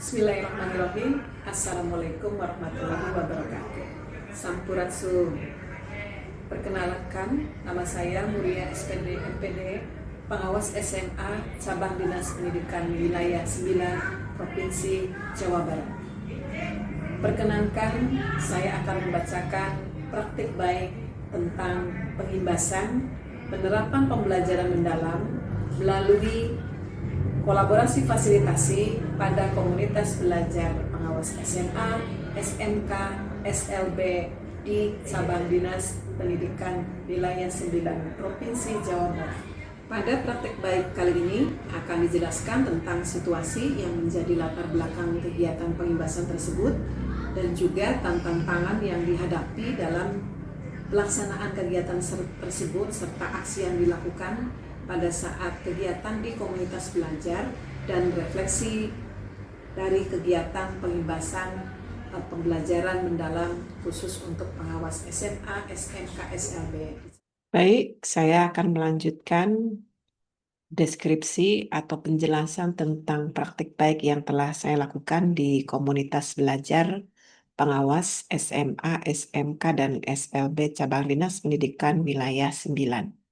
Bismillahirrahmanirrahim. Assalamualaikum warahmatullahi wabarakatuh. Sampurasun. Perkenalkan, nama saya Muria SPD MPD, pengawas SMA Cabang Dinas Pendidikan Wilayah 9 Provinsi Jawa Barat. Perkenalkan, saya akan membacakan praktik baik tentang pengimbasan penerapan pembelajaran mendalam melalui kolaborasi fasilitasi pada komunitas belajar pengawas SMA, SMK, SLB di Cabang Dinas Pendidikan Wilayah 9 Provinsi Jawa Barat. Pada praktek baik kali ini akan dijelaskan tentang situasi yang menjadi latar belakang kegiatan pengimbasan tersebut dan juga tantangan yang dihadapi dalam pelaksanaan kegiatan tersebut serta aksi yang dilakukan pada saat kegiatan di komunitas belajar dan refleksi dari kegiatan pengimbasan pembelajaran mendalam khusus untuk pengawas SMA, SMK, SLB. Baik, saya akan melanjutkan deskripsi atau penjelasan tentang praktik baik yang telah saya lakukan di komunitas belajar pengawas SMA, SMK, dan SLB Cabang Dinas Pendidikan Wilayah 9.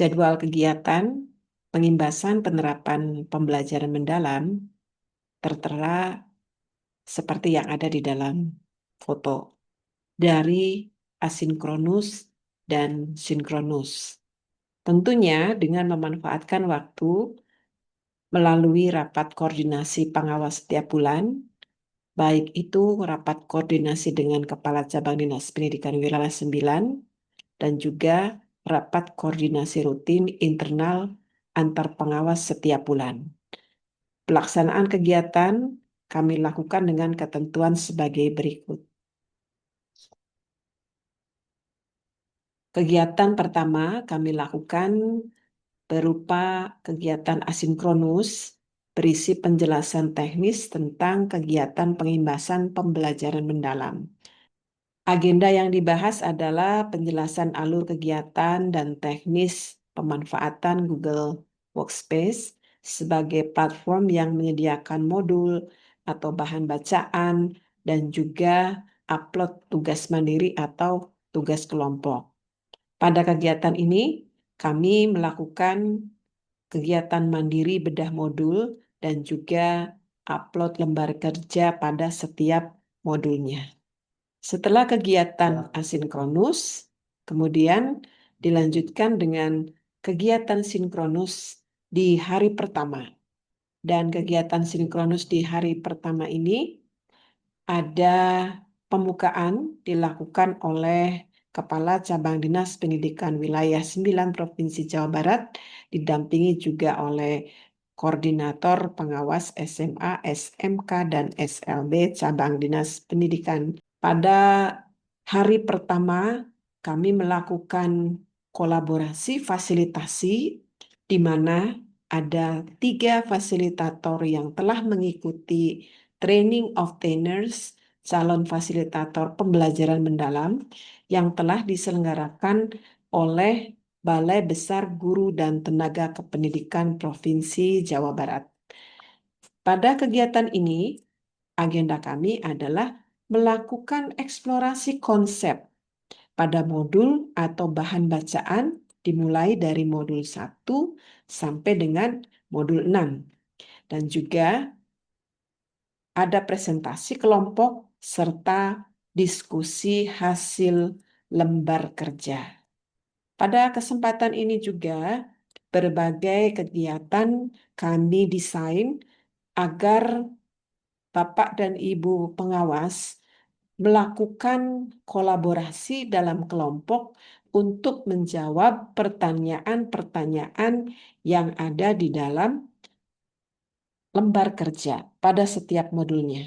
Jadwal kegiatan pengimbasan penerapan pembelajaran mendalam tertera seperti yang ada di dalam foto dari asinkronus dan sinkronus. Tentunya dengan memanfaatkan waktu melalui rapat koordinasi pengawas setiap bulan, baik itu rapat koordinasi dengan Kepala Cabang Dinas Pendidikan Wilayah 9 dan juga rapat koordinasi rutin internal antar pengawas setiap bulan. Pelaksanaan kegiatan kami lakukan dengan ketentuan sebagai berikut. Kegiatan pertama kami lakukan berupa kegiatan asinkronus berisi penjelasan teknis tentang kegiatan pengimbasan pembelajaran mendalam. Agenda yang dibahas adalah penjelasan alur kegiatan dan teknis pemanfaatan Google Workspace sebagai platform yang menyediakan modul atau bahan bacaan dan juga upload tugas mandiri atau tugas kelompok. Pada kegiatan ini, kami melakukan kegiatan mandiri bedah modul dan juga upload lembar kerja pada setiap modulnya. Setelah kegiatan asinkronus, kemudian dilanjutkan dengan kegiatan sinkronus di hari pertama. Dan kegiatan sinkronus di hari pertama ini ada pembukaan dilakukan oleh Kepala Cabang Dinas Pendidikan Wilayah 9 Provinsi Jawa Barat, didampingi juga oleh Koordinator Pengawas SMA, SMK, dan SLB Cabang Dinas Pendidikan. Pada hari pertama, kami melakukan kolaborasi fasilitasi di mana ada 3 fasilitator yang telah mengikuti Training of Trainers, calon fasilitator pembelajaran mendalam yang telah diselenggarakan oleh Balai Besar Guru dan Tenaga Kependidikan Provinsi Jawa Barat. Pada kegiatan ini, agenda kami adalah melakukan eksplorasi konsep pada modul atau bahan bacaan dimulai dari modul 1 sampai dengan modul 6. Dan juga ada presentasi kelompok serta diskusi hasil lembar kerja. Pada kesempatan ini juga berbagai kegiatan kami desain agar Bapak dan Ibu pengawas melakukan kolaborasi dalam kelompok untuk menjawab pertanyaan-pertanyaan yang ada di dalam lembar kerja pada setiap modulnya.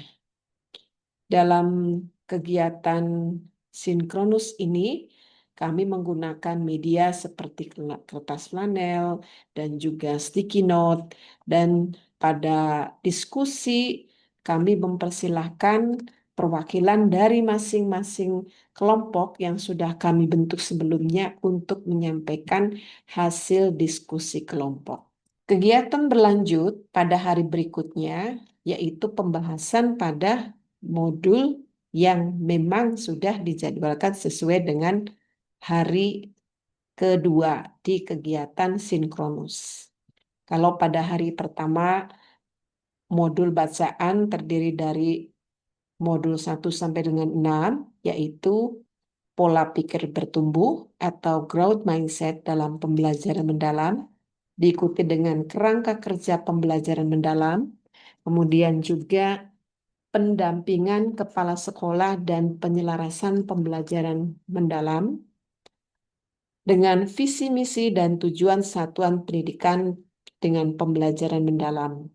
Dalam kegiatan sinkronus ini, kami menggunakan media seperti kertas flanel dan juga sticky note, dan pada diskusi kami mempersilahkan perwakilan dari masing-masing kelompok yang sudah kami bentuk sebelumnya untuk menyampaikan hasil diskusi kelompok. Kegiatan berlanjut pada hari berikutnya, yaitu pembahasan pada modul yang memang sudah dijadwalkan sesuai dengan hari kedua di kegiatan sinkronus. Kalau pada hari pertama, modul bacaan terdiri dari modul 1 sampai dengan 6, yaitu pola pikir bertumbuh atau growth mindset dalam pembelajaran mendalam, diikuti dengan kerangka kerja pembelajaran mendalam, kemudian juga pendampingan kepala sekolah dan penyelarasan pembelajaran mendalam dengan visi misi dan tujuan satuan pendidikan dengan pembelajaran mendalam.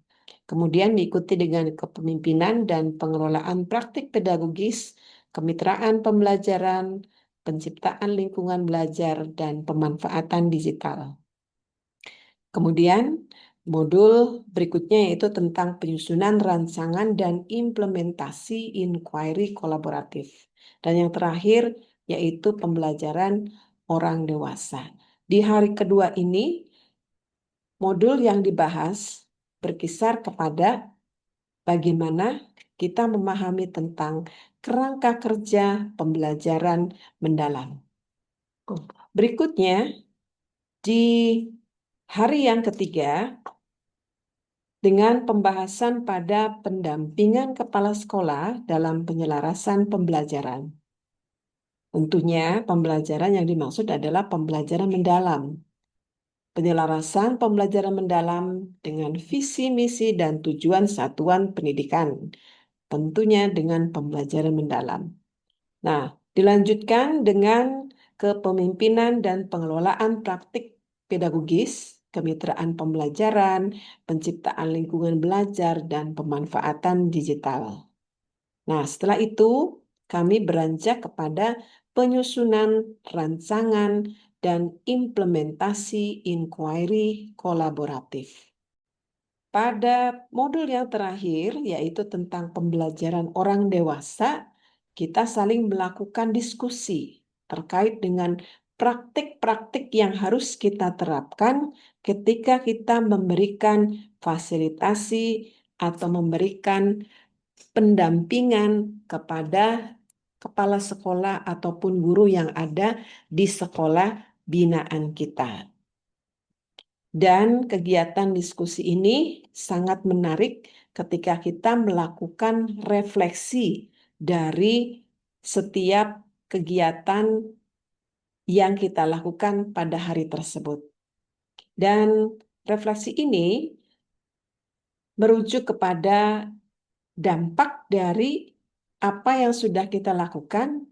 Kemudian diikuti dengan kepemimpinan dan pengelolaan praktik pedagogis, kemitraan pembelajaran, penciptaan lingkungan belajar, dan pemanfaatan digital. Kemudian modul berikutnya yaitu tentang penyusunan rancangan dan implementasi inquiry kolaboratif. Dan yang terakhir yaitu pembelajaran orang dewasa. Di hari kedua ini, modul yang dibahas berkisar kepada bagaimana kita memahami tentang kerangka kerja pembelajaran mendalam. Berikutnya, di hari yang ketiga, dengan pembahasan pada pendampingan kepala sekolah dalam penyelarasan pembelajaran. Tentunya pembelajaran yang dimaksud adalah pembelajaran mendalam. Penyelarasan pembelajaran mendalam dengan visi, misi, dan tujuan satuan pendidikan. Tentunya dengan pembelajaran mendalam. Nah, dilanjutkan dengan kepemimpinan dan pengelolaan praktik pedagogis, kemitraan pembelajaran, penciptaan lingkungan belajar, dan pemanfaatan digital. Nah, setelah itu kami beranjak kepada penyusunan rancangan dan implementasi inquiry kolaboratif. Pada modul yang terakhir, yaitu tentang pembelajaran orang dewasa, kita saling melakukan diskusi terkait dengan praktik-praktik yang harus kita terapkan ketika kita memberikan fasilitasi atau memberikan pendampingan kepada kepala sekolah ataupun guru yang ada di sekolah binaan kita. Dan kegiatan diskusi ini sangat menarik ketika kita melakukan refleksi dari setiap kegiatan yang kita lakukan pada hari tersebut. Dan refleksi ini merujuk kepada dampak dari apa yang sudah kita lakukan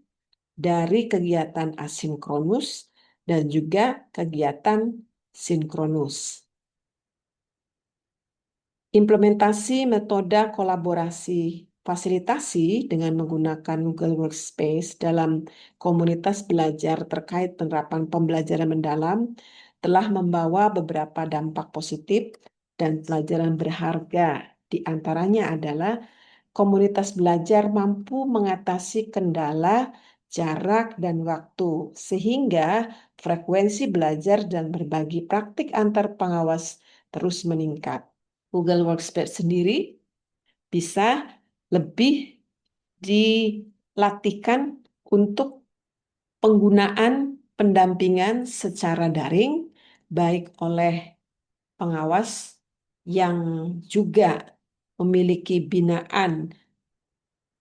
dari kegiatan asinkronus dan juga kegiatan sinkronus. Implementasi metode kolaborasi fasilitasi dengan menggunakan Google Workspace dalam komunitas belajar terkait penerapan pembelajaran mendalam telah membawa beberapa dampak positif dan pelajaran berharga. Di antaranya adalah komunitas belajar mampu mengatasi kendala, jarak, dan waktu, sehingga frekuensi belajar dan berbagi praktik antar pengawas terus meningkat. Google Workspace sendiri bisa lebih dilatihkan untuk penggunaan pendampingan secara daring, baik oleh pengawas yang juga memiliki binaan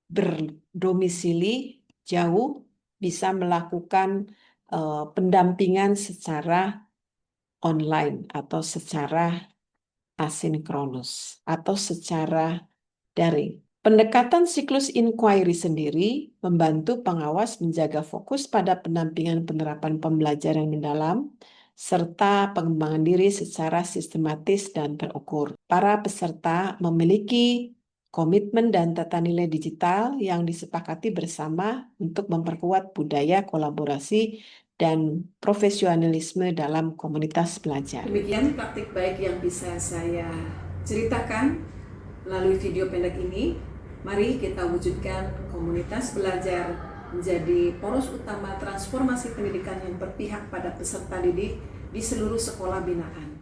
berdomisili jauh, bisa melakukan pendampingan secara online atau secara asinkronus atau secara daring. Pendekatan siklus inquiry sendiri membantu pengawas menjaga fokus pada pendampingan penerapan pembelajaran mendalam serta pengembangan diri secara sistematis dan terukur. Para peserta memiliki komitmen dan tata nilai digital yang disepakati bersama untuk memperkuat budaya kolaborasi dan profesionalisme dalam komunitas belajar. Demikian praktik baik yang bisa saya ceritakan melalui video pendek ini. Mari kita wujudkan komunitas belajar menjadi poros utama transformasi pendidikan yang berpihak pada peserta didik di seluruh sekolah binaan.